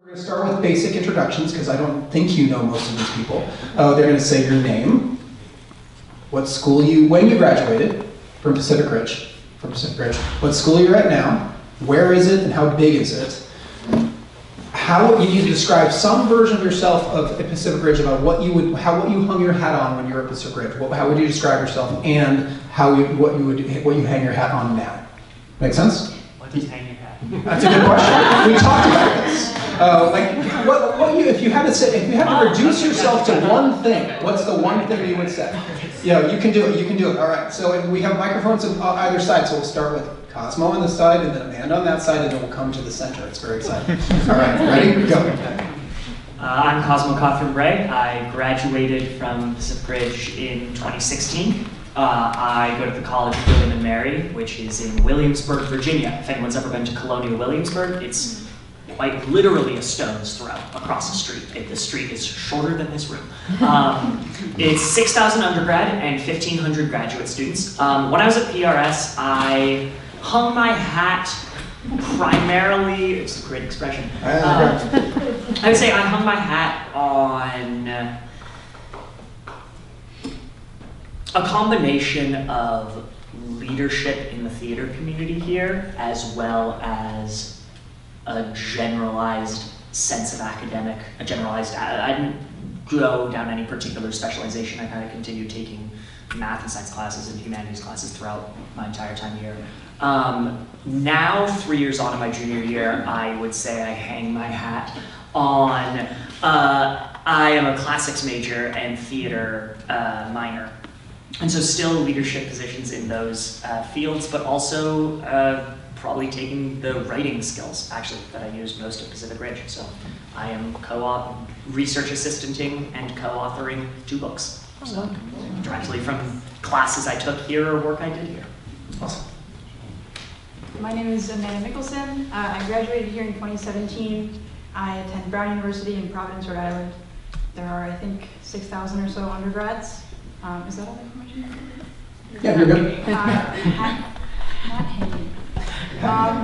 We're going to start with basic introductions because I don't think you know most of these people. They're going to say your name, what school when you graduated from Pacific Ridge, what school you're at now, where is it, and how big is it. How you need to describe some version of yourself of at Pacific Ridge about what you hung your hat on when you were at Pacific Ridge. How would you describe yourself, and what you hang your hat on now? Make sense? What does hang your hat? That's a good question. We talked about this. If you had to reduce yourself to one thing, what's the one thing you would say? Yeah, you can do it. You can do it. All right. So we have microphones on either side. So we'll start with Cosmo on this side, and then Amanda on that side, and then we'll come to the center. It's very exciting. All right. Ready? Go. I'm Cosmo Cothran-Bray. I graduated from Pacific Ridge in 2016. I go to the College of William and Mary, which is in Williamsburg, Virginia. If anyone's ever been to Colonial Williamsburg, it's quite literally a stone's throw across the street. The street is shorter than this room. It's 6,000 undergrad and 1,500 graduate students. When I was at PRS, I hung my hat primarily, it's a great expression. I would say I hung my hat on a combination of leadership in the theater community here, as well as a generalized sense of I didn't go down any particular specialization. I kind of continued taking math and science classes and humanities classes throughout my entire time here. Now, 3 years on in my junior year, I would say I hang my hat on, I am a classics major and theater minor. And so still leadership positions in those fields, but also probably taking the writing skills, actually, that I used most at Pacific Ridge. So I am research assistanting and co-authoring 2 books. So directly from classes I took here or work I did here. Awesome. My name is Amanda Mickelson. I graduated here in 2017. I attend Brown University in Providence, Rhode Island. There are, I think, 6,000 or so undergrads. Is that all the information? Yeah, you're good. Hat hanging.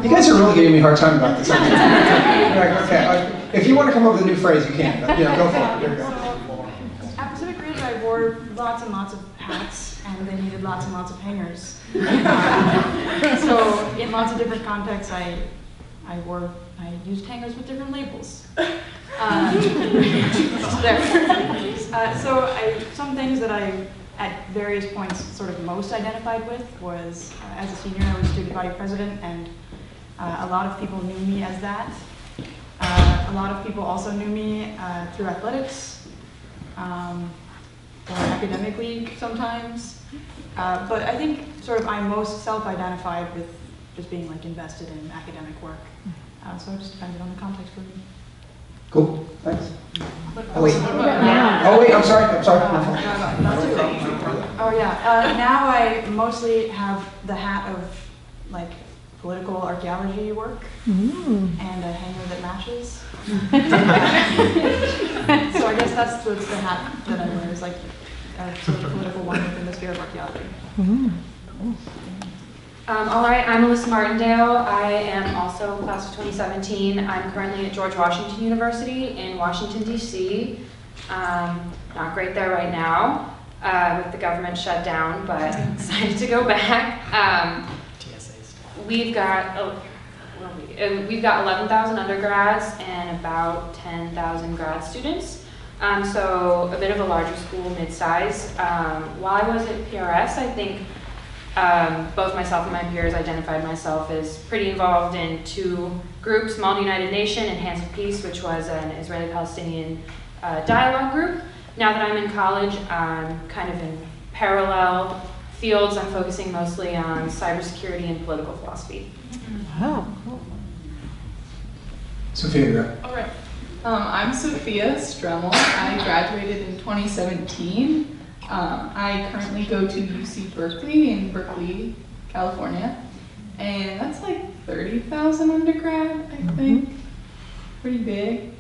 You guys are really giving me a hard time about this. Okay. If you want to come up with a new phrase, you can. But go for it. There you go. So, at Pacific Ridge, I wore lots and lots of hats, and they needed lots and lots of hangers. So, in lots of different contexts, I used hangers with different labels. Some things that I, at various points, sort of most identified with was, as a senior, I was student body president, and a lot of people knew me as that. A lot of people also knew me through athletics, or academic league sometimes. But I think sort of I most self-identified with just being like invested in academic work. So it just depended on the context for me. Cool, thanks. Oh wait, I'm sorry. Now I mostly have the hat of like political archaeology work and a hanger that matches. So I guess that's the hat that I wear, is like a sort of political one within the sphere of archaeology. All right, I'm Alyssa Martindale. I am also class of 2017. I'm currently at George Washington University in Washington, D.C. Not great there right now with the government shut down, but decided to go back. We've got 11,000 undergrads and about 10,000 grad students. So a bit of a larger school, mid-size. While I was at PRS, I think both myself and my peers identified myself as pretty involved in 2 groups, Malta United Nation and Hands of Peace, which was an Israeli-Palestinian dialogue group. Now that I'm in college, I'm kind of in parallel fields. I'm focusing mostly on cybersecurity and political philosophy. Wow, cool. Sophia. All right. I'm Sophia Stremmel. I graduated in 2017. I currently go to UC Berkeley in Berkeley, California, and that's like 30,000 undergrad, I think. Pretty big.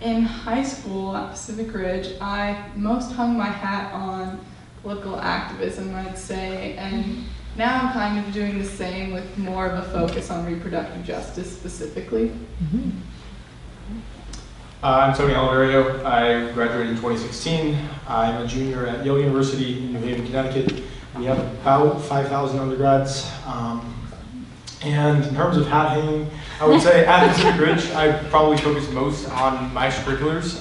In high school at Pacific Ridge, I most hung my hat on political activism, I'd say, and now I'm kind of doing the same with more of a focus on reproductive justice specifically. I'm Tony Oliverio. I graduated in 2016. I'm a junior at Yale University in New Haven, Connecticut. We have about 5,000 undergrads. And in terms of hat hanging, I would say at Pacific Ridge, I probably focus most on my extracurriculars.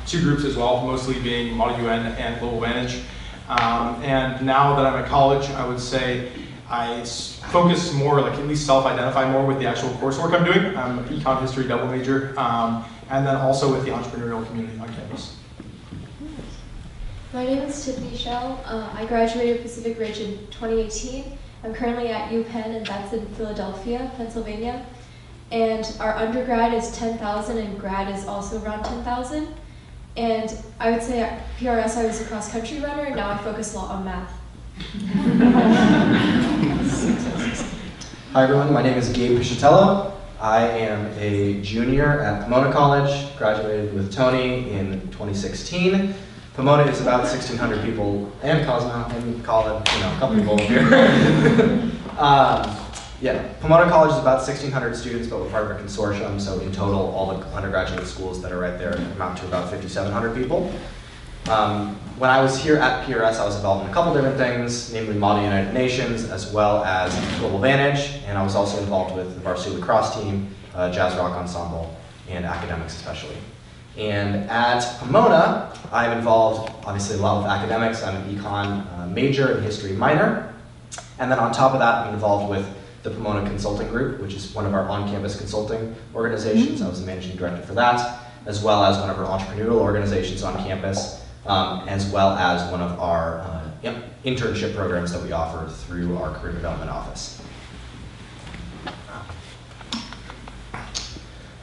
Two groups as well, mostly being Model UN and Global Vantage. And now that I'm at college, I would say I focus more, like at least self-identify more with the actual coursework I'm doing. I'm an econ history double major, and then also with the entrepreneurial community on campus. My name is Tiffany Shell. I graduated Pacific Ridge in 2018. I'm currently at UPenn, and that's in Philadelphia, Pennsylvania. And our undergrad is 10,000 and grad is also around 10,000. And I would say at PRS I was a cross-country runner, and now I focus a lot on math. Hi everyone, my name is Gabe Piscitello. I am a junior at Pomona College, graduated with Tony in 2016. Pomona is about 1,600 people, and Cosmo, and Colin, you know, a couple people here. Yeah, Pomona College is about 1,600 students, but we're part of a consortium, so in total, all the undergraduate schools that are right there amount to about 5,700 people. When I was here at PRS, I was involved in a couple different things, namely Model United Nations, as well as Global Vantage, and I was also involved with the varsity lacrosse team, jazz rock ensemble, and academics especially. And at Pomona, I'm involved, obviously, a lot with academics. I'm an econ major and history minor. And then on top of that, I'm involved with the Pomona Consulting Group, which is one of our on-campus consulting organizations. I was the managing director for that, as well as one of our entrepreneurial organizations on campus, as well as one of our internship programs that we offer through our career development office.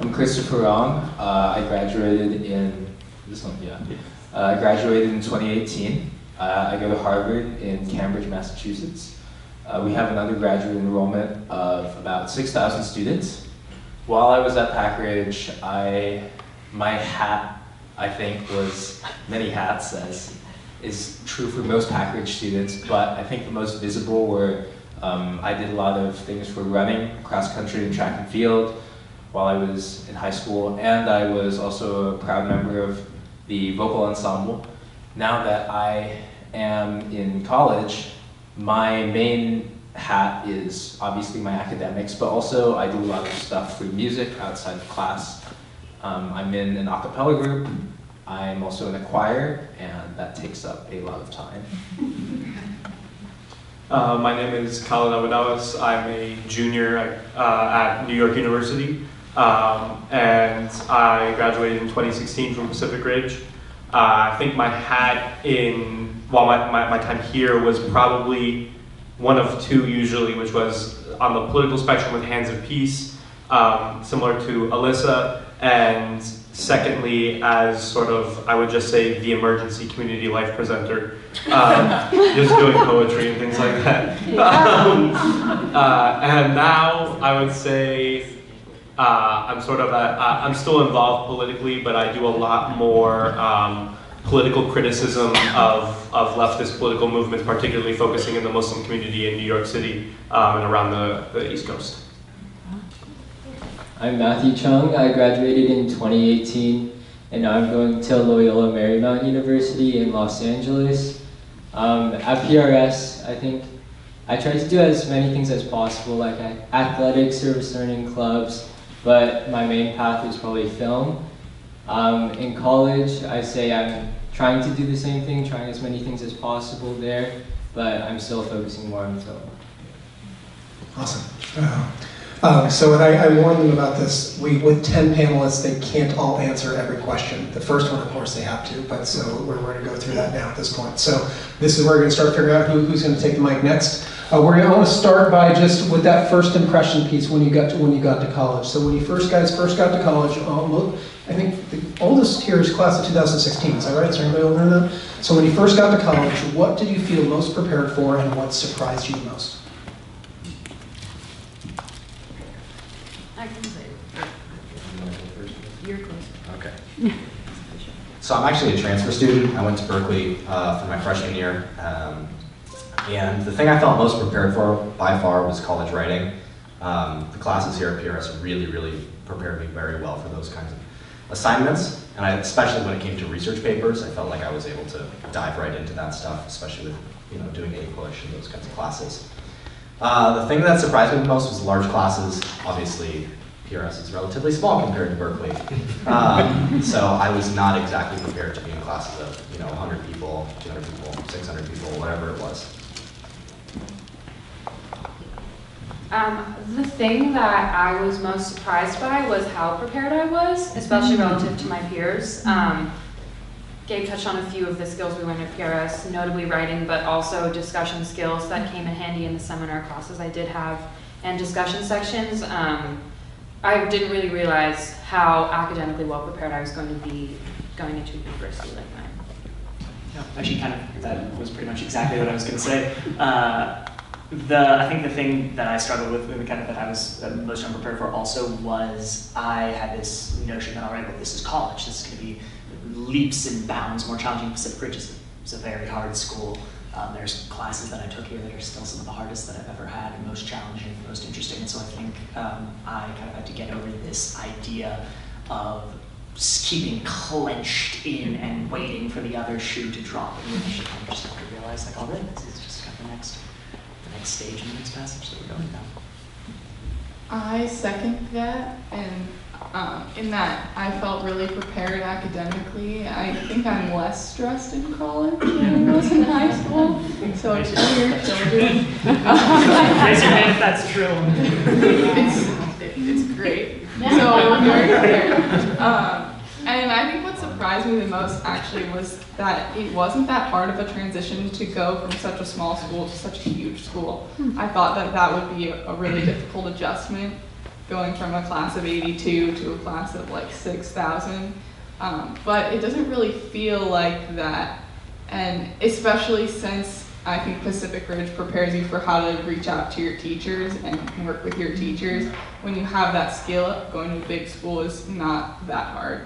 I'm Christopher Rong. I graduated in I graduated in 2018. I go to Harvard in Cambridge, Massachusetts. We have an undergraduate enrollment of about 6,000 students. While I was at Pac Ridge, my hat, I think, was many hats, as is true for most Pac Ridge students, but I think the most visible were I did a lot of things for running, cross country and track and field while I was in high school, and I was also a proud member of the vocal ensemble. Now that I am in college, my main hat is obviously my academics, but also I do a lot of stuff for music outside of class. I'm in an a cappella group. I'm also in a choir, and that takes up a lot of time. My name is Colin Avadawas. I'm a junior at New York University, and I graduated in 2016 from Pacific Ridge. I think my hat my time here was probably one of two usually, which was on the political spectrum with Hands of Peace, similar to Alyssa, and secondly as sort of, I would just say, the emergency community life presenter, just doing poetry and things like that. And now I would say I'm still involved politically, but I do a lot more political criticism of leftist political movements, particularly focusing in the Muslim community in New York City and around the East Coast. I'm Matthew Chung. I graduated in 2018, and now I'm going to Loyola Marymount University in Los Angeles. At PRS, I think I try to do as many things as possible, like athletics, service learning clubs, but my main path is probably film. In college, I say I'm trying to do the same thing, trying as many things as possible there, but I'm still focusing more on film. Awesome. So I warned them about this. With 10 panelists, they can't all answer every question. The first one, of course, they have to, but so we're going to go through that now at this point. So this is where we're going to start figuring out who's going to take the mic next. I want to start by just with that first impression piece when you got to college. So when you guys first got to college, I think the oldest here is class of 2016. Is that right? Is there anybody older than that? So when you first got to college, what did you feel most prepared for, and what surprised you the most? I can say you're close. Okay. So I'm actually a transfer student. I went to Berkeley for my freshman year. And the thing I felt most prepared for, by far, was college writing. The classes here at PRS really prepared me very well for those kinds of assignments, and especially when it came to research papers, I felt like I was able to dive right into that stuff, especially with doing English and those kinds of classes. The thing that surprised me the most was large classes. Obviously, PRS is relatively small compared to Berkeley, so I was not exactly prepared to be in classes of 100 people, 200 people, 600 people, whatever it was. The thing that I was most surprised by was how prepared I was, especially relative to my peers. Gabe touched on a few of the skills we learned at PRS, notably writing, but also discussion skills that came in handy in the seminar classes I did have, and discussion sections. I didn't really realize how academically well prepared I was going to be going into university like that. Yeah, actually, that was pretty much exactly what I was going to say. I think the thing that I struggled with, and kind of that I was most unprepared for also, was I had this notion that, all right, well, this is college. This is going to be leaps and bounds more challenging. Pacific Ridge is a very hard school. There's classes that I took here that are still some of the hardest that I've ever had, and most challenging, most interesting. And so I think I kind of had to get over this idea of keeping clenched in and waiting for the other shoe to drop. And you should kind of just have to realize, like, all right, this is just kind of the next stage in the next passage that we're going down. I second that, and in that I felt really prepared academically. I think I'm less stressed in college than I was in high school, so it's weird children. Raise your hand if that's true. It's great. So I'm very prepared. And I think what surprised me the most actually was that it wasn't that hard of a transition to go from such a small school to such a huge school. I thought that would be a really difficult adjustment, going from a class of 82 to a class of like 6,000. But it doesn't really feel like that. And especially since I think Pacific Ridge prepares you for how to reach out to your teachers and work with your teachers. When you have that skill up, going to a big school is not that hard.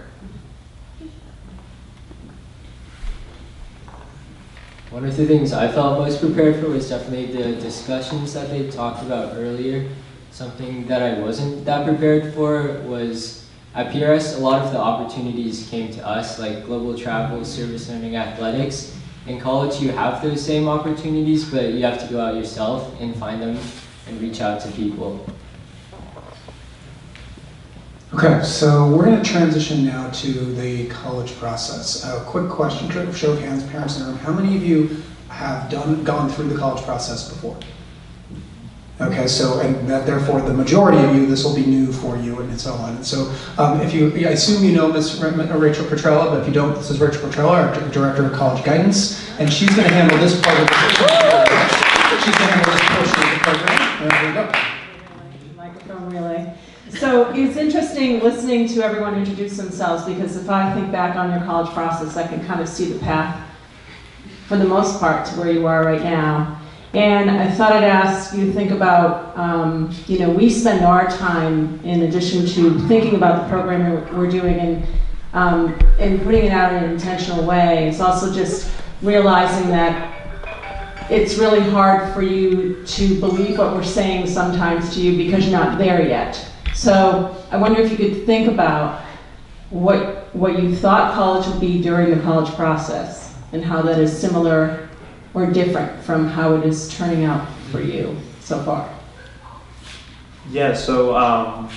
One of the things I felt most prepared for was definitely the discussions that they talked about earlier. Something that I wasn't that prepared for was, at PRS, a lot of the opportunities came to us, like global travel, service learning, athletics. In college, you have those same opportunities, but you have to go out yourself and find them and reach out to people. Okay, so we're going to transition now to the college process. A quick question, show of hands, parents in the room. How many of you have gone through the college process before? Okay, so, and that therefore the majority of you, this will be new for you and so on. And so I assume you know Ms. Rachel Petrella, but if you don't, this is Rachel Petrella, our Director of College Guidance, and she's going to handle this part of the program. She's going to handle this portion of the program. There we go. Microphone relay. So it's interesting listening to everyone introduce themselves, because if I think back on your college process, I can kind of see the path, for the most part, to where you are right now. And I thought I'd ask you to think about, we spend our time, in addition to thinking about the program we're doing and putting it out in an intentional way, it's also just realizing that it's really hard for you to believe what we're saying sometimes to you because you're not there yet. So I wonder if you could think about what you thought college would be during the college process and how that is similar or different from how it is turning out for you so far. Yeah, so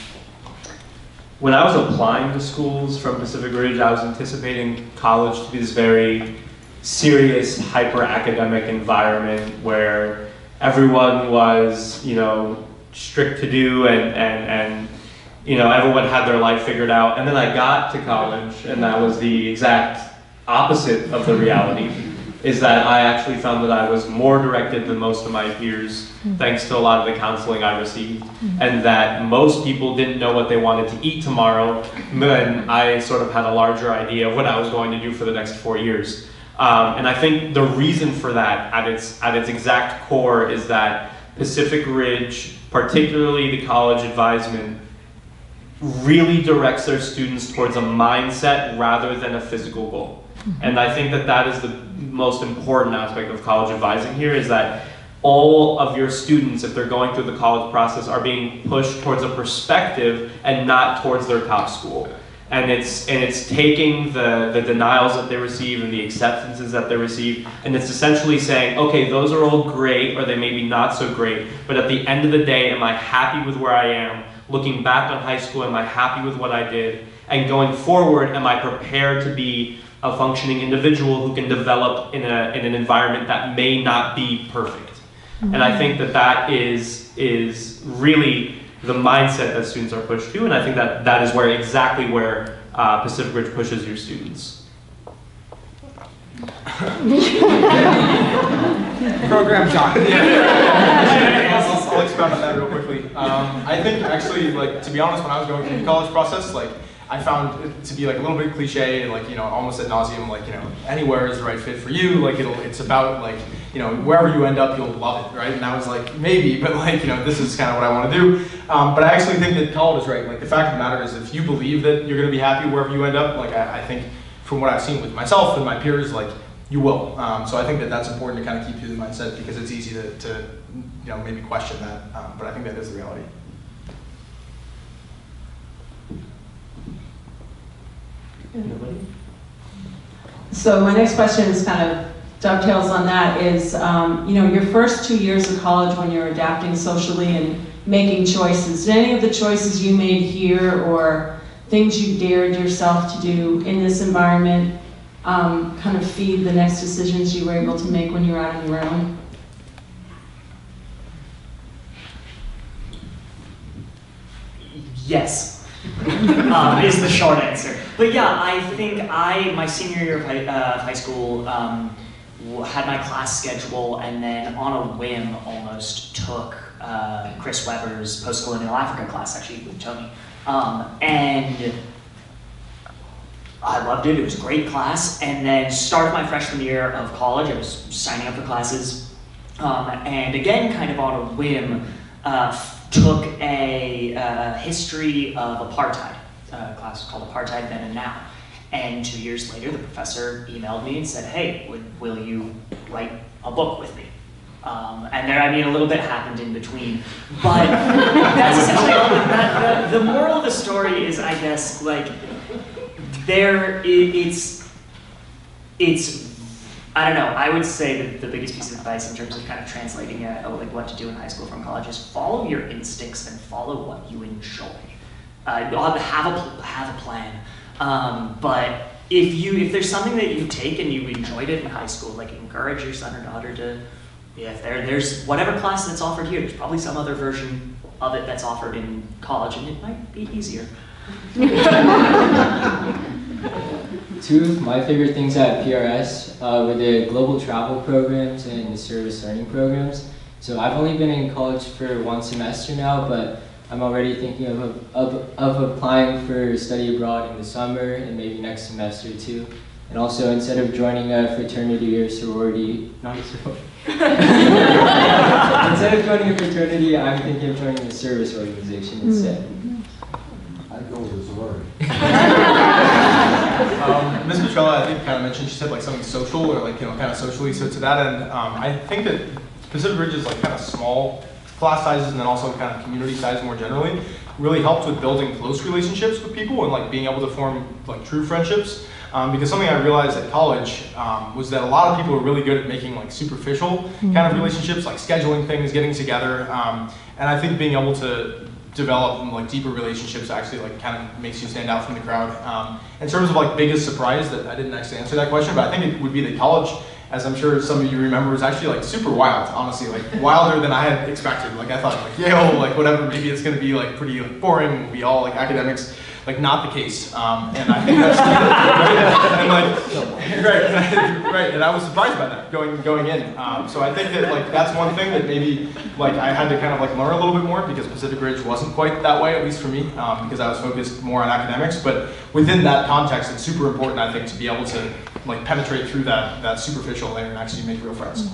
when I was applying to schools from Pacific Ridge, I was anticipating college to be this very serious, hyper-academic environment where everyone was, strict to do and everyone had their life figured out. And then I got to college, and that was the exact opposite of the reality, is that I actually found that I was more directed than most of my peers, thanks to a lot of the counseling I received, and that most people didn't know what they wanted to eat tomorrow, and I sort of had a larger idea of what I was going to do for the next 4 years. And I think the reason for that, at its exact core, is that Pacific Ridge, particularly the college advisement, really directs their students towards a mindset rather than a physical goal. And I think that is the most important aspect of college advising here, is that all of your students, if they're going through the college process, are being pushed towards a perspective and not towards their top school. And it's taking the denials that they receive and the acceptances that they receive, and it's essentially saying, okay, those are all great, or they may be not so great, but at the end of the day, am I happy with where I am? Looking back on high school, am I happy with what I did? And going forward, am I prepared to be a functioning individual who can develop in an environment that may not be perfect? And I think that is really the mindset that students are pushed to, and I think that is exactly where Pacific Ridge pushes your students. Program time. I'll expound on that real quickly. I think actually, like, to be honest, when I was going through the college process, like, I found it to be like a little bit cliche and like, you know, almost ad nauseum, like, you know, anywhere is the right fit for you. Like it's about like, you know, wherever you end up, you'll love it, right? And I was like, maybe, but like, you know, this is kind of what I want to do. But I actually think that college is right. Like the fact of the matter is if you believe that you're going to be happy wherever you end up, like I think from what I've seen with myself and my peers, like you will. So I think that that's important to kind of keep through the mindset because it's easy to you know, maybe question that. But I think that is the reality. So my next question is kind of dovetails on that is, you know, your first 2 years of college when you're adapting socially and making choices, did any of the choices you made here or things you dared yourself to do in this environment kind of feed the next decisions you were able to make when you were out on your own? Yes, is the short answer. But yeah, I think my senior year of high school, had my class schedule and then on a whim almost took Chris Webber's post-colonial Africa class actually with Tony. And I loved it, it was a great class. And then started my freshman year of college, I was signing up for classes. And again, kind of on a whim, took a history of apartheid, class called Apartheid Then and Now. And 2 years later, the professor emailed me and said, hey, will you write a book with me? And there, I mean, a little bit happened in between. But that's essentially, the moral of the story is, I guess, like, it's I don't know, I would say that the biggest piece of advice in terms of kind of translating like what to do in high school from college is follow your instincts and follow what you enjoy. Have a plan. But if there's something that you take and you enjoyed it in high school, like encourage your son or daughter to, if there's whatever class that's offered here, there's probably some other version of it that's offered in college and it might be easier. Two of my favorite things at PRS were the global travel programs and the service learning programs. So I've only been in college for one semester now, but I'm already thinking of applying for study abroad in the summer and maybe next semester too. And also, instead of joining a fraternity or sorority, not a sorority. Instead of joining a fraternity, I'm thinking of joining a service organization instead. I'd go with a sorority. Ms. Petrella, I think kind of mentioned, she said like something social or like, you know, kind of socially. So to that end, I think that Pacific Ridge is like kind of small class sizes and then also kind of community size more generally really helped with building close relationships with people and like being able to form like true friendships. Because something I realized at college was that a lot of people are really good at making like superficial kind of relationships, like scheduling things, getting together. And I think being able to develop like deeper relationships actually like kind of makes you stand out from the crowd. In terms of like biggest surprise, that I didn't actually answer that question, but I think it would be that college, as I'm sure some of you remember, was actually like super wild, honestly, like wilder than I had expected. Like I thought like Yale, like whatever, maybe it's gonna be like pretty like boring, we'll be all like academics. Like not the case, and I think that's and like right, and I was surprised by that going in. So I think that like that's one thing that maybe like I had to kind of like learn a little bit more because Pacific Ridge wasn't quite that way, at least for me, because I was focused more on academics. But within that context, it's super important, I think, to be able to like penetrate through that superficial layer and actually make real friends.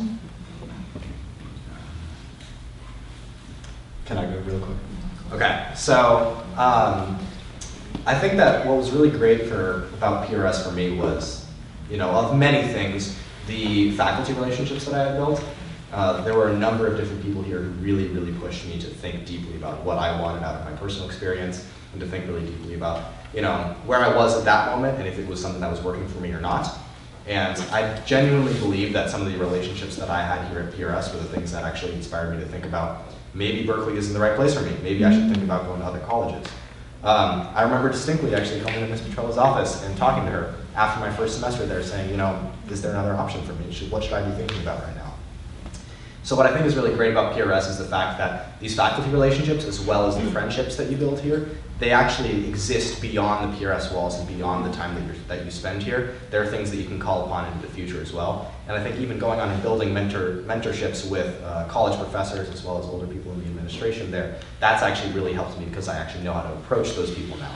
Can I go real quick? Okay, so. I think that what was really great about PRS for me was, you know, of many things, the faculty relationships that I had built. There were a number of different people here who really, really pushed me to think deeply about what I wanted out of my personal experience, and to think really deeply about, you know, where I was at that moment and if it was something that was working for me or not. And I genuinely believe that some of the relationships that I had here at PRS were the things that actually inspired me to think about, maybe Berkeley isn't the right place for me. Maybe I should think about going to other colleges. I remember distinctly actually coming to Ms. Petrella's office and talking to her after my first semester there, saying, you know, is there another option for me? What should I be thinking about right now? So what I think is really great about PRS is the fact that these faculty relationships, as well as the friendships that you build here, they actually exist beyond the PRS walls and beyond the time that you spend here. There are things that you can call upon into the future as well. And I think even going on and building mentorships with college professors, as well as older people in the administration there, that's actually really helped me because I actually know how to approach those people now.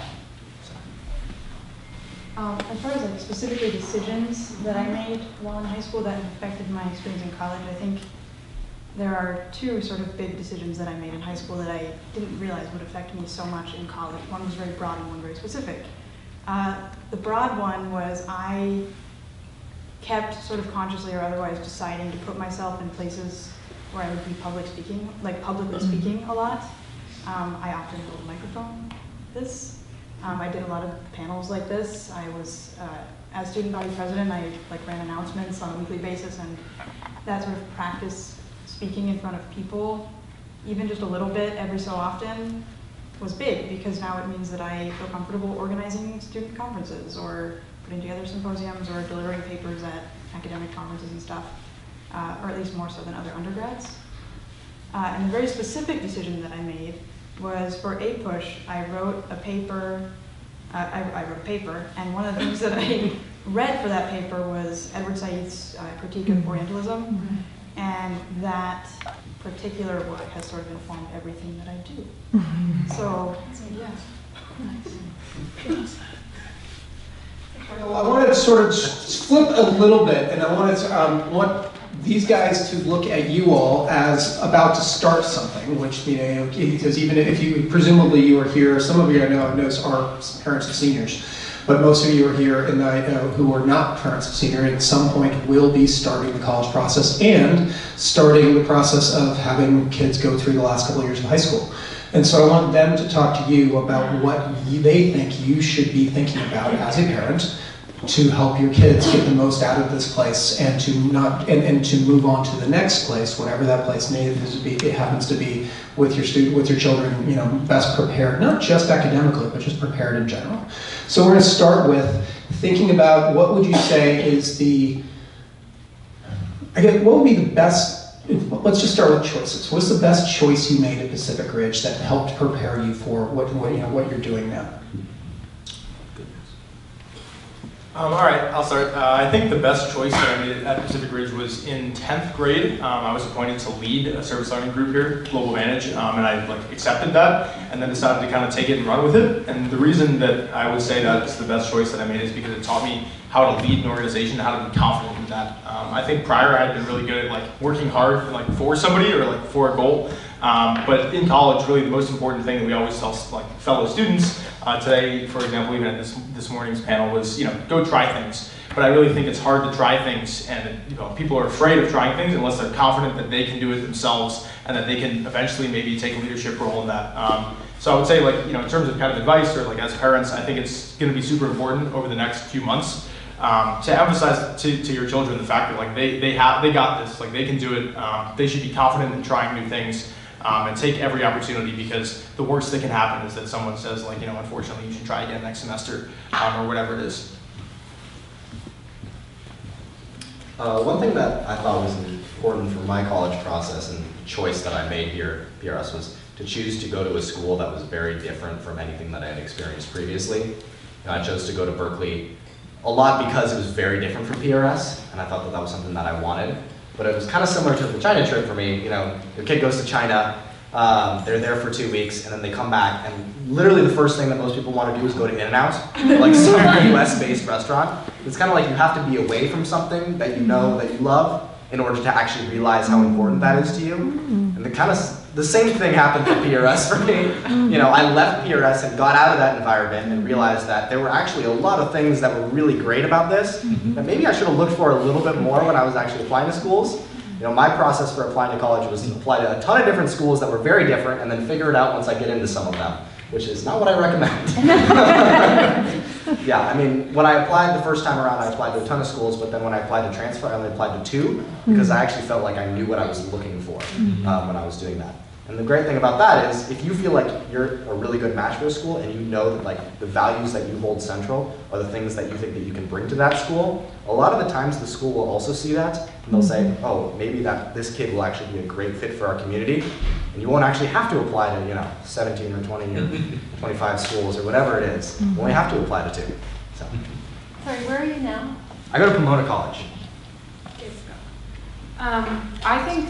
As far as like specifically decisions that I made while in high school that affected my experience in college, I think there are two sort of big decisions that I made in high school that I didn't realize would affect me so much in college. One was very broad and one very specific. The broad one was I kept sort of consciously or otherwise deciding to put myself in places where I would be publicly speaking a lot. I often hold a microphone like this. I did a lot of panels like this. I was, as student body president, I ran announcements on a weekly basis, and that sort of practice speaking in front of people, even just a little bit every so often, was big, because now it means that I feel comfortable organizing student conferences or putting together symposiums or delivering papers at academic conferences and stuff, or at least more so than other undergrads. And the very specific decision that I made was for APUSH, I wrote a paper, and one of the things that I read for that paper was Edward Said's critique of Orientalism, and that particular work has sort of informed everything that I do. So, yeah. I wanted to sort of flip a little bit, and I wanted to want these guys to look at you all as about to start something, which, you know, because even if you, presumably you are here, some of you I know are parents of seniors, but most of you are here and who are not parents of senior at some point will be starting the college process and starting the process of having kids go through the last couple of years of high school. And so I want them to talk to you about what they think you should be thinking about as a parent to help your kids get the most out of this place and to and to move on to the next place, whatever that place happens to be, with your children, you know, best prepared, not just academically, but just prepared in general. So we're going to start with thinking about what would you say is what would be the best, let's just start with choices. What's the best choice you made at Pacific Ridge that helped prepare you for what you're doing now? All right, I'll start. I think the best choice that I made at Pacific Ridge was in 10th grade. I was appointed to lead a service learning group here, Global Manage, and I accepted that and then decided to kind of take it and run with it. And the reason that I would say that it's the best choice that I made is because it taught me how to lead an organization, how to be confident in that. I think prior I had been really good at working hard for somebody or for a goal. But in college, really the most important thing that we always tell fellow students today, for example, even at this morning's panel, was go try things. But I really think it's hard to try things, and people are afraid of trying things unless they're confident that they can do it themselves and that they can eventually maybe take a leadership role in that. So I would say, in terms of kind of advice or as parents, I think it's going to be super important over the next few months to emphasize to your children the fact that they got this, they can do it. They should be confident in trying new things. And take every opportunity, because the worst that can happen is that someone says, unfortunately, you should try again next semester, or whatever it is. One thing that I thought was important for my college process and choice that I made here at PRS was to choose to go to a school that was very different from anything that I had experienced previously. I chose to go to Berkeley a lot because it was very different from PRS, and I thought that was something that I wanted. But it was kind of similar to the China trip for me. Your kid goes to China, they're there for 2 weeks, and then they come back, and literally the first thing that most people want to do is go to In-N-Out, some US-based restaurant. It's kind of like you have to be away from something that you know that you love in order to actually realize how important that is to you. And the same thing happened for PRS for me. I left PRS and got out of that environment and realized that there were actually a lot of things that were really great about this that maybe I should have looked for a little bit more when I was actually applying to schools. my process for applying to college was to apply to a ton of different schools that were very different and then figure it out once I get into some of them, which is not what I recommend. Yeah, I mean, when I applied the first time around, I applied to a ton of schools, but then when I applied to transfer, I only applied to 2 because I actually felt like I knew what I was looking for when I was doing that. And the great thing about that is if you feel like you're a really good match for a school and you know that like the values that you hold central are the things that you think that you can bring to that school, a lot of the times the school will also see that and they'll say, oh, maybe this kid will actually be a great fit for our community. And you won't actually have to apply to, 17 or 20 or 25 schools or whatever it is. You only have to apply to 2. So. Sorry, where are you now? I go to Pomona College. I think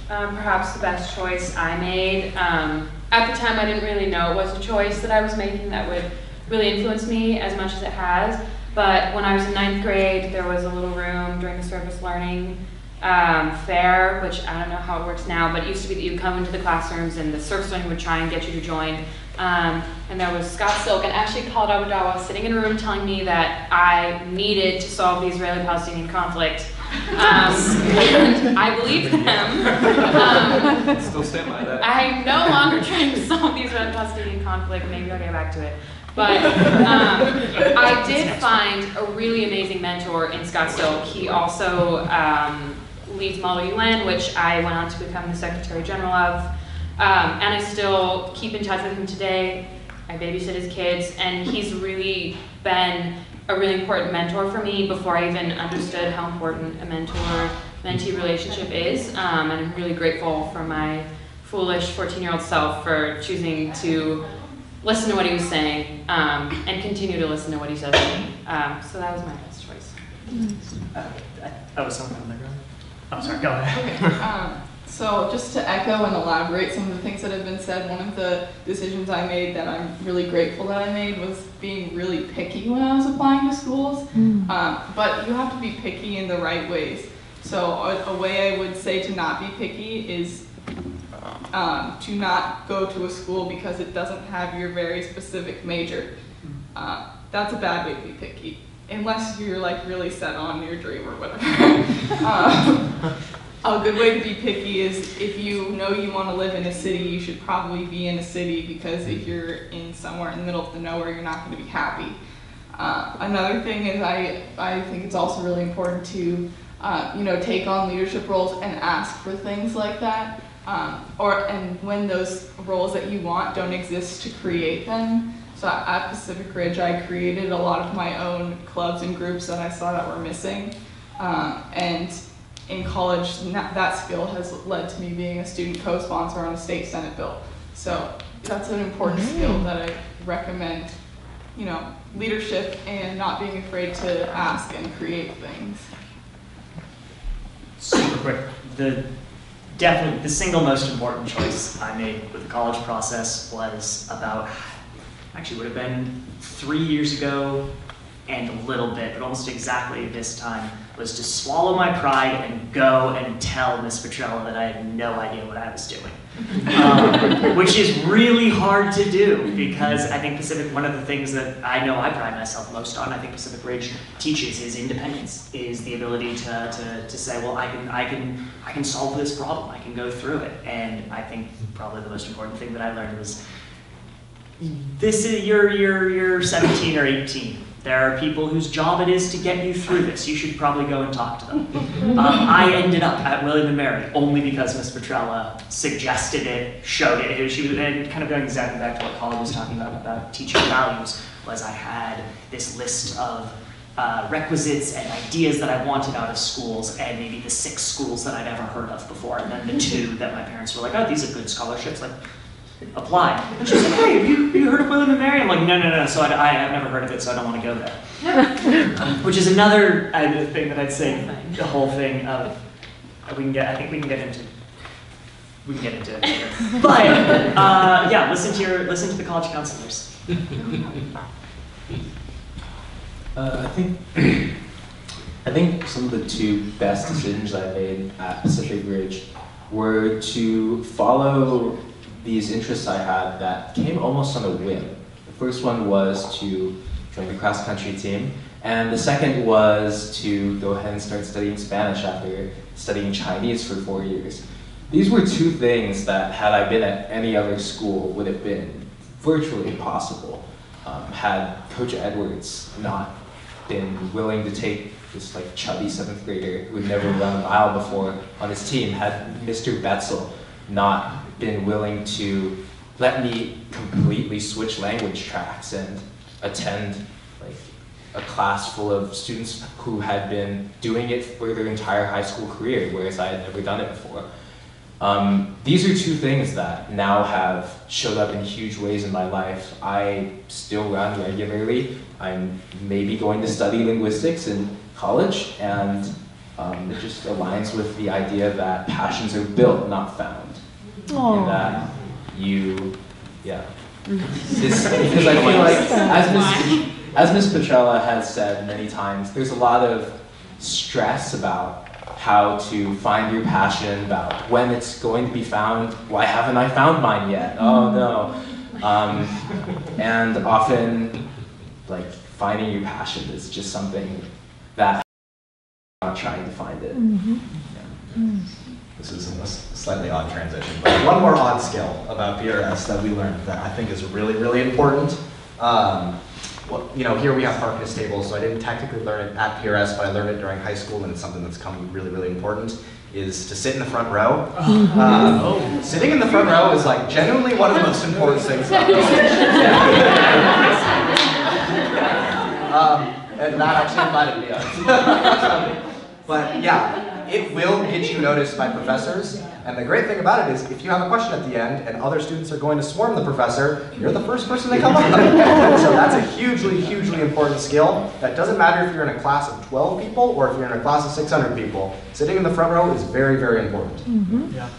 perhaps the best choice I made, at the time I didn't really know it was a choice that I was making that would really influence me as much as it has, but when I was in 9th grade, there was a little room during the service learning fair, which I don't know how it works now, but it used to be that you come into the classrooms and the service learning would try and get you to join. And there was Scott Silk and actually Khaled Awadawa sitting in a room telling me that I needed to solve the Israeli-Palestinian conflict. And I believed them. Still stand by that. I'm no longer trying to solve the Israeli-Palestinian conflict. Maybe I'll get back to it. But I did find a really amazing mentor in Scott Silk. He also leads Model UN, which I went on to become the Secretary General of. And I still keep in touch with him today. I babysit his kids, and he's really been a really important mentor for me before I even understood how important a mentor-mentee relationship is. And I'm really grateful for my foolish 14-year-old self for choosing to listen to what he was saying and continue to listen to what he says to me. So that was my best choice. That was something on the ground. I'm sorry, go ahead. Okay. So just to echo and elaborate some of the things that have been said, one of the decisions I made that I'm really grateful that I made was being really picky when I was applying to schools. But you have to be picky in the right ways. So a way I would say to not be picky is to not go to a school because it doesn't have your very specific major. That's a bad way to be picky, unless you're like really set on your dream or whatever. A good way to be picky is if you know you want to live in a city, you should probably be in a city, because if you're in somewhere in the middle of the nowhere, you're not going to be happy. Another thing is I think it's also really important to take on leadership roles and ask for things like that. And when those roles that you want don't exist, to create them. So at Pacific Ridge, I created a lot of my own clubs and groups that I saw that were missing. And in college, that skill has led to me being a student co-sponsor on a state senate bill. So that's an important skill that I recommend, leadership and not being afraid to ask and create things. Super quick. Definitely the single most important choice I made with the college process was actually would have been 3 years ago and a little bit, but almost exactly this time, was to swallow my pride and go and tell Ms. Petrella that I had no idea what I was doing. Which is really hard to do, because I think one of the things that I know I pride myself most on, I think Pacific Ridge teaches, is independence, is the ability to say, well, I can solve this problem, I can go through it. And I think probably the most important thing that I learned was, you're 17 or 18. There are people whose job it is to get you through this. You should probably go and talk to them. I ended up at William & Mary only because Ms. Petrella suggested it, showed it. She was kind of going exactly back to what Colin was talking about teaching values, was I had this list of requisites and ideas that I wanted out of schools, and maybe the 6 schools that I'd ever heard of before, and then the 2 that my parents were like, oh, these are good scholarships. Like, apply. And she's like, hey, have you heard of William & Mary? I'm like, no. So I've never heard of it, so I don't want to go there. Which is another thing that I'd say, the whole thing of, I think we can get into it later. But, yeah, listen to the college counselors. I think some of the 2 best decisions I made at Pacific Ridge were to follow these interests I had that came almost on a whim. The first one was to join the cross country team. And the second was to go ahead and start studying Spanish after studying Chinese for 4 years. These were two things that, had I been at any other school, would have been virtually impossible. Had Coach Edwards not been willing to take this like chubby 7th grader who had never run a mile before on his team, had Mr. Betzel not been willing to let me completely switch language tracks and attend like a class full of students who had been doing it for their entire high school career, whereas I had never done it before. These are two things that now have showed up in huge ways in my life. I still run regularly. I'm maybe going to study linguistics in college, and it just aligns with the idea that passions are built, not found. Aww. And that you, yeah. Because I feel like, as Ms. Petrella has said many times, there's a lot of stress about how to find your passion, about when it's going to be found. Why haven't I found mine yet? Oh no. And often, like, finding your passion is just something that I'm not trying to find it. Yeah. This is a slightly odd transition, but one more odd skill about PRS that we learned that I think is really, really important. Well, you know, here we have harkness tables, so I didn't technically learn it at PRS, but I learned it during high school, and it's something that's come really, really important, is to sit in the front row. Sitting in the front row is like genuinely one of the most important things about and Matt actually invited me on. But yeah, it will get you noticed by professors. And the great thing about it is, if you have a question at the end and other students are going to swarm the professor, you're the first person to come up. So that's a hugely, hugely important skill. That doesn't matter if you're in a class of 12 people or if you're in a class of 600 people. Sitting in the front row is very, very important. Yeah.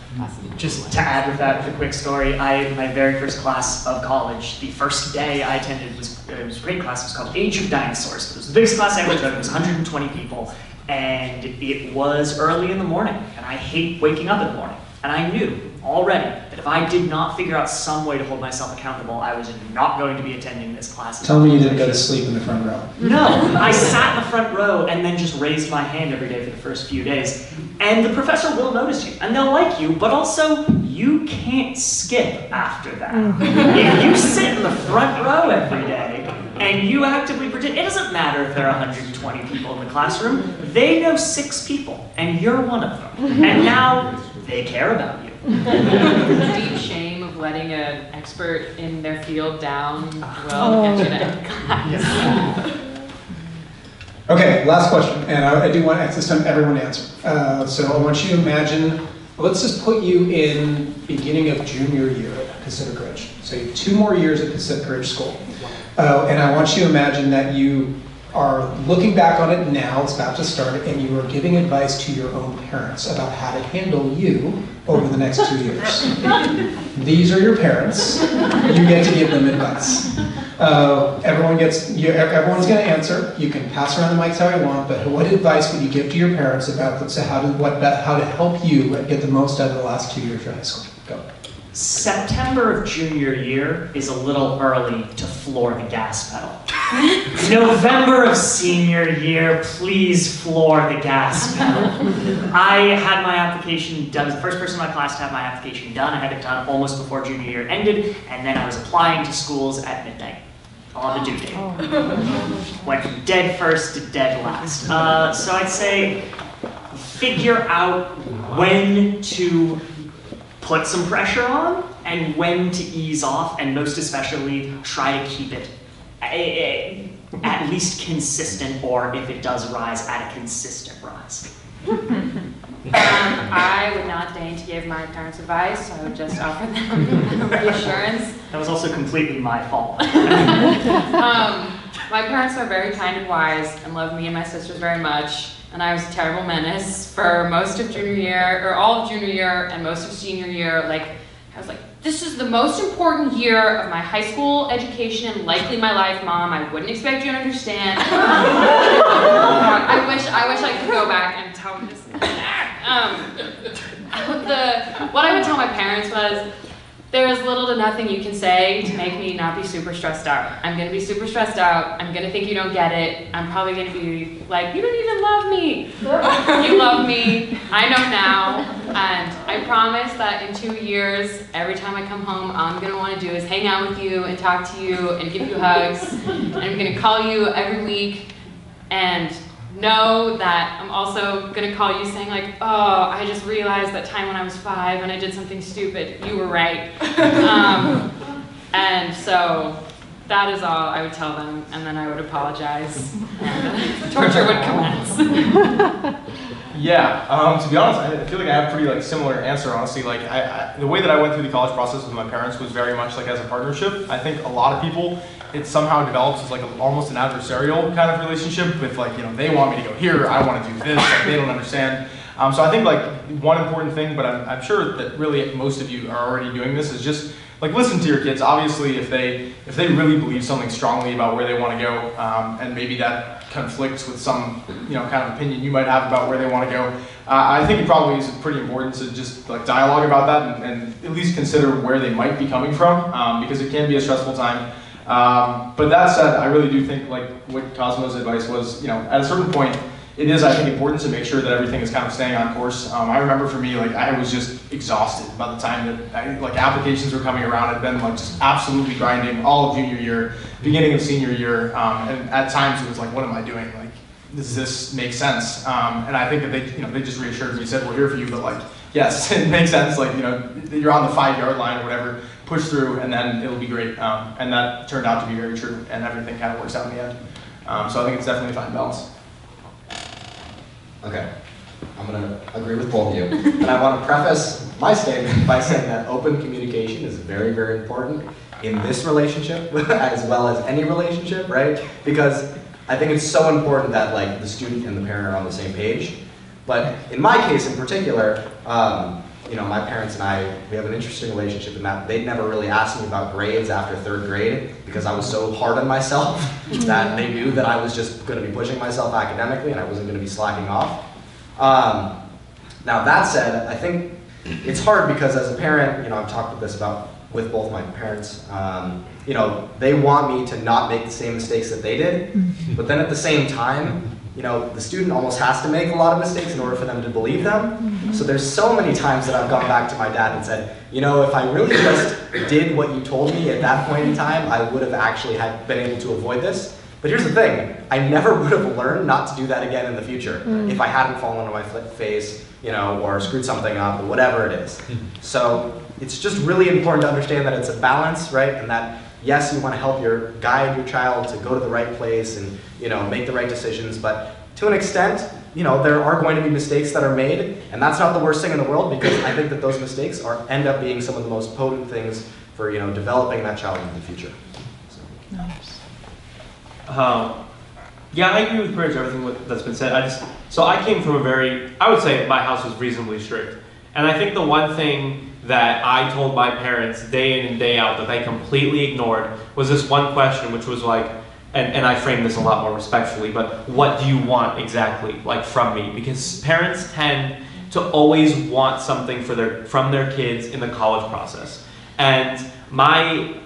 Just to add with that, the quick story, my very first class of college, the first day I attended it was a great class. It was called Age of Dinosaurs. It was the biggest class I ever took. It was 120 people. And it was early in the morning, and I hate waking up in the morning. And I knew already that if I did not figure out some way to hold myself accountable, I was not going to be attending this class. Tell me you didn't go to sleep in the front row. No, I sat in the front row and then just raised my hand every day for the first few days. And the professor will notice you, and they'll like you, but also you can't skip after that. If you sit in the front row every day, and you actively pretend, it doesn't matter if there are 120 people in the classroom, they know 6 people, and you're one of them. And now they care about you. The deep shame of letting an expert in their field down will get you to end class. Okay, last question, and I do want this time everyone to answer. So I want you to imagine, let's just put you in beginning of junior year at Pacific Ridge. So you have 2 more years at Pacific Ridge School. And I want you to imagine that you are looking back on it now, it's about to start, and you are giving advice to your own parents about how to handle you over the next 2 years. These are your parents. You get to give them advice. Everyone's going to answer. You can pass around the mics how you want, but what advice would you give to your parents about how to help you get the most out of the last 2 years of high school? Go. September of junior year is a little early to floor the gas pedal. November of senior year, please floor the gas pedal. I had my application done, I was the first person in my class to have my application done. I had it done almost before junior year ended, and then I was applying to schools at midnight on the due date. Went from dead first to dead last. So I'd say figure out when to put some pressure on and when to ease off, and most especially try to keep it at least consistent, or if it does rise, at a consistent rise. I would not deign to give my parents advice. I would just offer them reassurance. That was also completely my fault. My parents are very kind and wise and love me and my sisters very much. And I was a terrible menace for most of junior year, or all of junior year and most of senior year. Like, I was like, this is the most important year of my high school education and likely my life, Mom. I wouldn't expect you to understand. I wish I could go back and tell this. What I would tell my parents was, there is little to nothing you can say to make me not be super stressed out. I'm gonna be super stressed out. I'm gonna think you don't get it. I'm probably gonna be like, you don't even love me. You love me. I know now. And I promise that in 2 years, every time I come home, all I'm gonna wanna do is hang out with you and talk to you and give you hugs. And I'm gonna call you every week and know that I'm also gonna call you saying like, oh, I just realized that time when I was 5 and I did something stupid. You were right. And so that is all I would tell them, and then I would apologize. And torture would commence. Yeah, to be honest, I feel like I have a pretty like similar answer, honestly. Like the way that I went through the college process with my parents was very much like as a partnership. I think a lot of people, it somehow develops as like almost an adversarial kind of relationship with like, you know, they want me to go here, I want to do this, like they don't understand. So I think like one important thing, but I'm sure that really most of you are already doing this, is just like listen to your kids. Obviously, if they really believe something strongly about where they want to go, and maybe that conflicts with some, you know, kind of opinion you might have about where they want to go, I think it probably is pretty important to just like dialogue about that and at least consider where they might be coming from, because it can be a stressful time. But that said, I really do think like what Cosmo's advice was, you know, at a certain point, it is, I think, important to make sure that everything is kind of staying on course. I remember for me, like I was just exhausted by the time that like applications were coming around. I'd been like just absolutely grinding all of junior year, beginning of senior year, and at times it was like, what am I doing? Like, does this make sense? And I think that they just reassured me, said, we're here for you, but like, yes, it makes sense. Like, you know, you're on the 5-yard line or whatever, push through, and then it'll be great. And that turned out to be very true, and everything kind of works out in the end. So I think it's definitely a fine balance. Okay, I'm going to agree with both of you. And I want to preface my statement by saying that open communication is very, very important in this relationship as well as any relationship, right? Because I think it's so important that like the student and the parent are on the same page. But in my case in particular, you know, my parents and I, we have an interesting relationship in that they'd never really asked me about grades after 3rd grade because I was so hard on myself that they knew that I was just going to be pushing myself academically and I wasn't going to be slacking off. Now that said, I think it's hard because as a parent, you know, I've talked with both my parents, you know, they want me to not make the same mistakes that they did, but then at the same time, you know, the student almost has to make a lot of mistakes in order for them to believe them. So there's so many times that I've gone back to my dad and said, you know, if I really just did what you told me at that point in time, I would have actually been able to avoid this. But here's the thing, I never would have learned not to do that again in the future if I hadn't fallen on my face, you know, or screwed something up, or whatever it is. So it's just really important to understand that it's a balance, right? And that yes, you want to help guide your child to go to the right place and, you know, make the right decisions, but to an extent, you know, there are going to be mistakes that are made, and that's not the worst thing in the world because I think that those mistakes end up being some of the most potent things for, you know, developing that child into the future. So. Nice. Yeah, I agree with pretty much everything that's been said. So I came from I would say my house was reasonably strict, and I think the one thing that I told my parents day in and day out that they completely ignored was this one question, which was like, and I framed this a lot more respectfully, but what do you want exactly, like, from me? Because parents tend to always want something from their kids in the college process. And my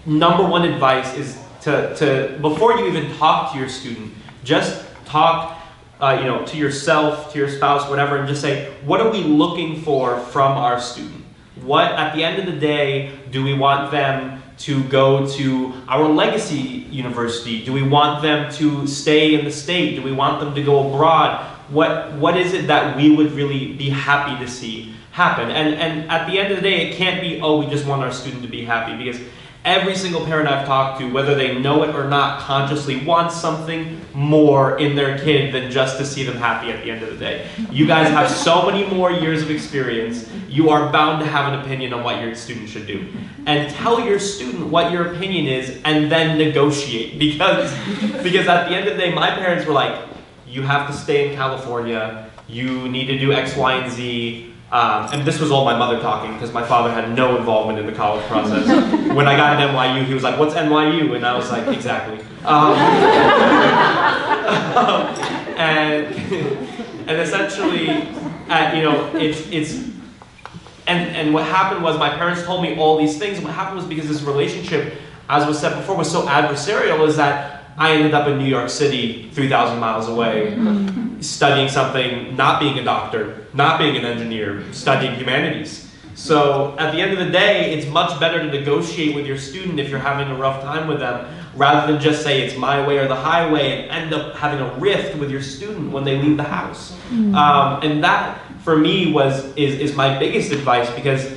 number one advice is to before you even talk to your student, just talk you know, to yourself, to your spouse, whatever, and just say, what are we looking for from our student? What, at the end of the day, do we want them to go to our legacy university? Do we want them to stay in the state? Do we want them to go abroad? What is it that we would really be happy to see happen? And at the end of the day, it can't be, oh, we just want our student to be happy, because every single parent I've talked to, whether they know it or not, consciously wants something more in their kid than just to see them happy at the end of the day. You guys have so many more years of experience. You are bound to have an opinion on what your student should do. And tell your student what your opinion is and then negotiate. Because at the end of the day, my parents were like, you have to stay in California. You need to do X, Y, and Z. And this was all my mother talking because my father had no involvement in the college process. When I got at NYU, he was like, what's NYU? And I was like, exactly. And essentially, you know, and what happened was my parents told me all these things. And what happened was because this relationship, as was said before, was so adversarial, is that I ended up in New York City, 3,000 miles away, studying something, not being a doctor, not being an engineer, studying humanities. So at the end of the day, it's much better to negotiate with your student if you're having a rough time with them, rather than just say it's my way or the highway and end up having a rift with your student when they leave the house. And that, for me, is my biggest advice, because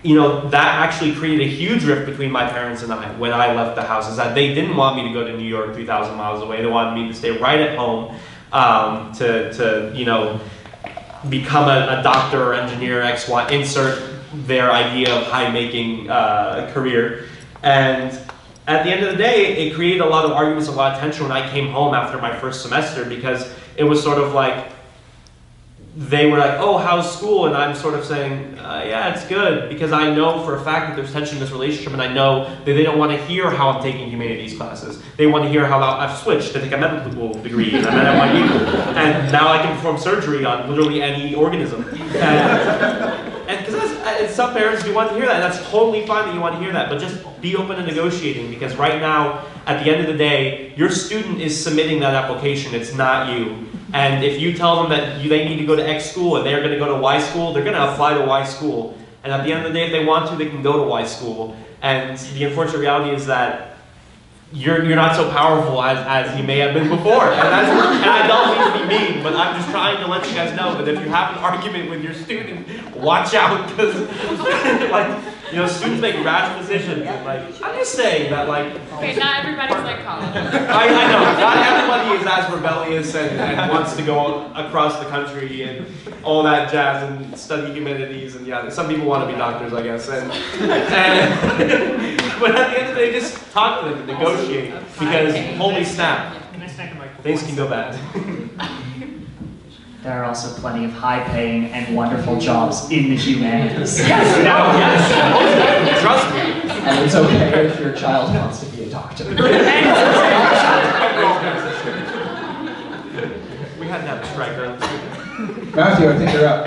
that actually created a huge rift between my parents and I when I left the house, is that they didn't want me to go to New York 3,000 miles away. They wanted me to stay right at home to become a doctor or engineer, XY, insert their idea of high-making career. And at the end of the day, it created a lot of arguments, a lot of tension when I came home after my first semester, because it was sort of like, they were like, oh, how's school? And I'm sort of saying, yeah, it's good, because I know for a fact that there's tension in this relationship, and I know that they don't want to hear how I'm taking humanities classes. They want to hear how I've switched to take a medical degree, and I'm at NYU, and now I can perform surgery on literally any organism. And because some parents do want to hear that, and that's totally fine that you want to hear that, but just be open to negotiating, because right now, at the end of the day, your student is submitting that application, it's not you. And if you tell them that they need to go to X school and they're going to go to Y school, they're going to apply to Y school. And at the end of the day, if they want to, they can go to Y school. And the unfortunate reality is that you're not so powerful as you may have been before. And I don't mean to be mean, but I'm just trying to let you guys know that if you have an argument with your student, watch out, because students make rash decisions. And I'm just saying that Okay, not everybody's like college. I know, not everybody is as rebellious and wants to go across the country and all that jazz and study humanities, and yeah, some people want to be doctors, I guess. But at the end of the day, just talk to them and negotiate, because holy snap, things can go bad. There are also plenty of high-paying and wonderful jobs in the humanities. Yes, trust me. And it's okay if your child wants to be a doctor. We had to have a striker. Matthew, I think you're up.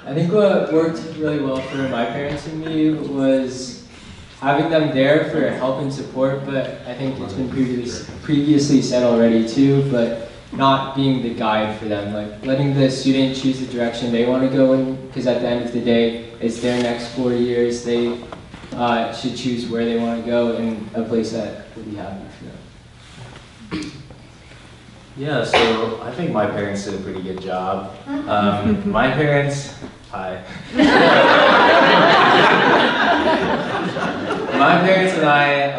I think what worked really well for my parents and me was having them there for help and support, but I think it's been previously said already too, but not being the guide for them, letting the student choose the direction they want to go in, because at the end of the day, it's their next 4 years. They should choose where they want to go in a place that will be happy for them. Yeah, so I think my parents did a pretty good job. My parents, hi. My parents and I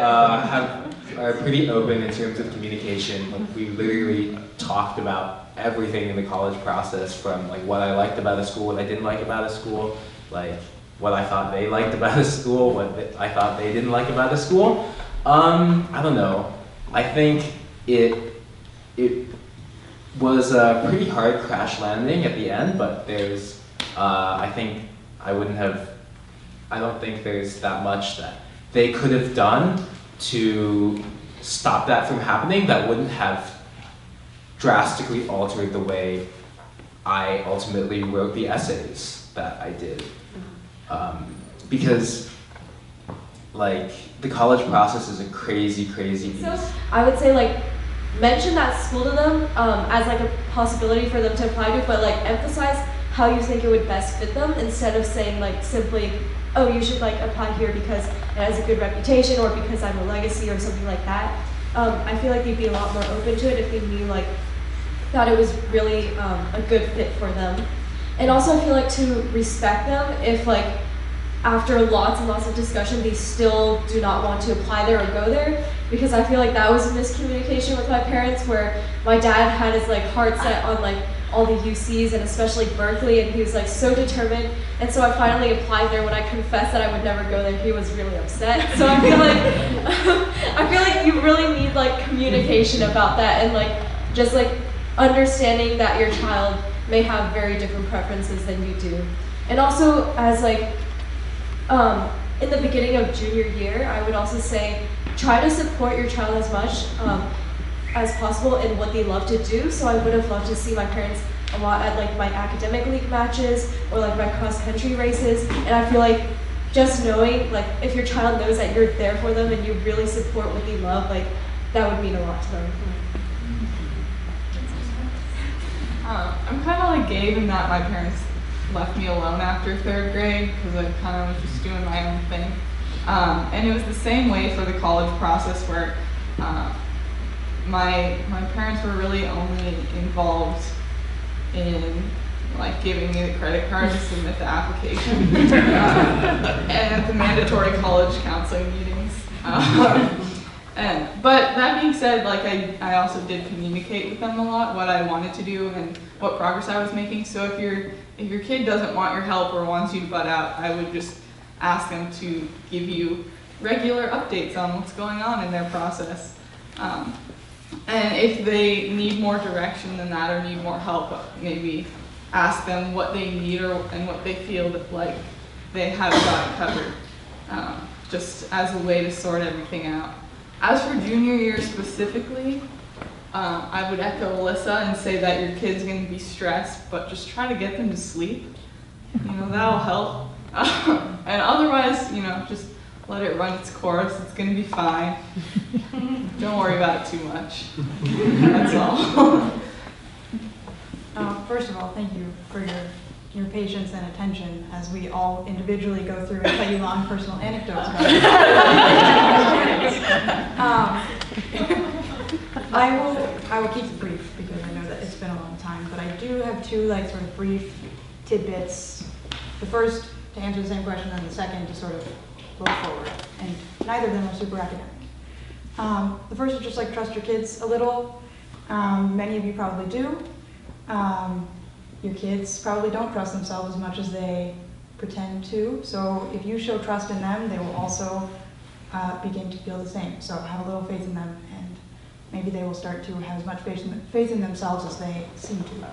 are pretty open in terms of communication. We literally talked about everything in the college process, from what I liked about a school, what I didn't like about a school, what I thought they liked about a school, what I thought they didn't like about a school. I don't know. I think it was a pretty hard crash landing at the end, but there's, I don't think there's that much that they could have done to stop that from happening that wouldn't have drastically altered the way I ultimately wrote the essays that I did. Because the college process is a crazy beast. So I would say mention that school to them as a possibility for them to apply to, but emphasize how you think it would best fit them, instead of saying simply, oh, you should apply here because it has a good reputation, or because I'm a legacy, or something like that. I feel they'd be a lot more open to it if they knew that it was really a good fit for them. And also I feel to respect them if after lots and lots of discussion they still do not want to apply there or go there, because I feel that was a miscommunication with my parents, where my dad had his heart set on all the UCs, and especially Berkeley, and he was so determined. And so I finally applied there. When I confessed that I would never go there, he was really upset. So I feel I feel you really need communication about that, and just understanding that your child may have very different preferences than you do. And also, as in the beginning of junior year, I would also say try to support your child as much as possible in what they love to do. So I would have loved to see my parents a lot at like my academic league matches or like my cross country races, and I feel like just knowing, like, if your child knows that you're there for them and you really support what they love, like, that would mean a lot to them. I'm kind of like Gabe in that my parents left me alone after 3rd grade because I kind of was just doing my own thing. And it was the same way for the college process where my parents were really only involved in like giving me the credit card to submit the application and the mandatory college counseling meetings. But that being said, like I also did communicate with them a lot what I wanted to do and what progress I was making. So if your kid doesn't want your help or wants you to butt out, I would just ask them to give you regular updates on what's going on in their process. And if they need more direction than that or need more help, maybe ask them what they need and what they feel that like they have got it covered, just as a way to sort everything out. As for junior year specifically, I would echo Alyssa and say that your kid's going to be stressed, but just try to get them to sleep. You know, that'll help. And otherwise, you know, just let it run its course. It's going to be fine. Don't worry about it too much. That's all. First of all, thank you for your patience and attention as we all individually go through and tell you long personal anecdotes about it. I will keep it brief because I know that it's been a long time, but I do have 2 like sort of brief tidbits. The first to answer the same question, and the second to sort of look forward, and neither of them are super academic. The first is just like trust your kids a little. Many of you probably do. Your kids probably don't trust themselves as much as they pretend to. So if you show trust in them, they will also begin to feel the same. So have a little faith in them, and maybe they will start to have as much faith in themselves as they seem to.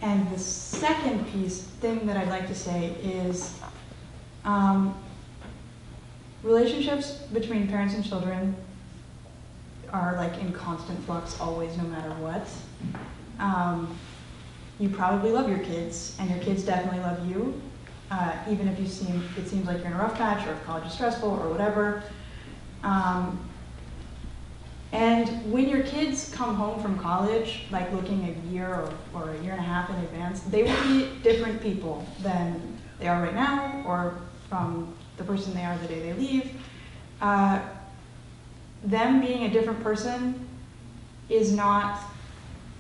And the second thing that I'd like to say is relationships between parents and children are like in constant flux always, no matter what. You probably love your kids, and your kids definitely love you, even if it seems like you're in a rough patch, or if college is stressful, or whatever. And when your kids come home from college, like looking a year or a year and a half in advance, they will be different people than they are right now, or from the person they are the day they leave. Them being a different person is not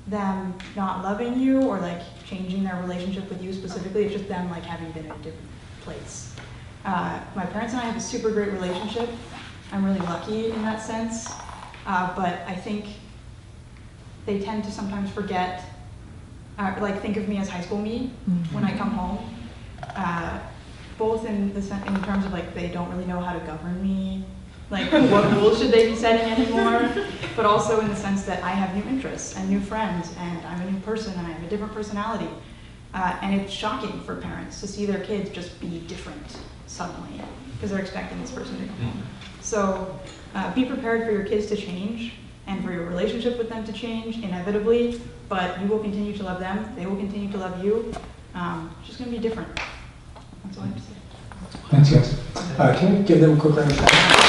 them not loving you or like changing their relationship with you specifically. It's just them like having been in a different place. My parents and I have a super great relationship. I'm really lucky in that sense. But I think they tend to sometimes forget, like think of me as high school me when I come home. Both in terms of like they don't really know how to govern me, like what rules should they be setting anymore, but also in the sense that I have new interests and new friends, and I'm a new person and I have a different personality. And it's shocking for parents to see their kids just be different suddenly because they're expecting this person to come home. So be prepared for your kids to change and for your relationship with them to change inevitably, but you will continue to love them, they will continue to love you. It's just going to be different. That's all I have to say. Thanks, guys. Can we give them a quick round of applause?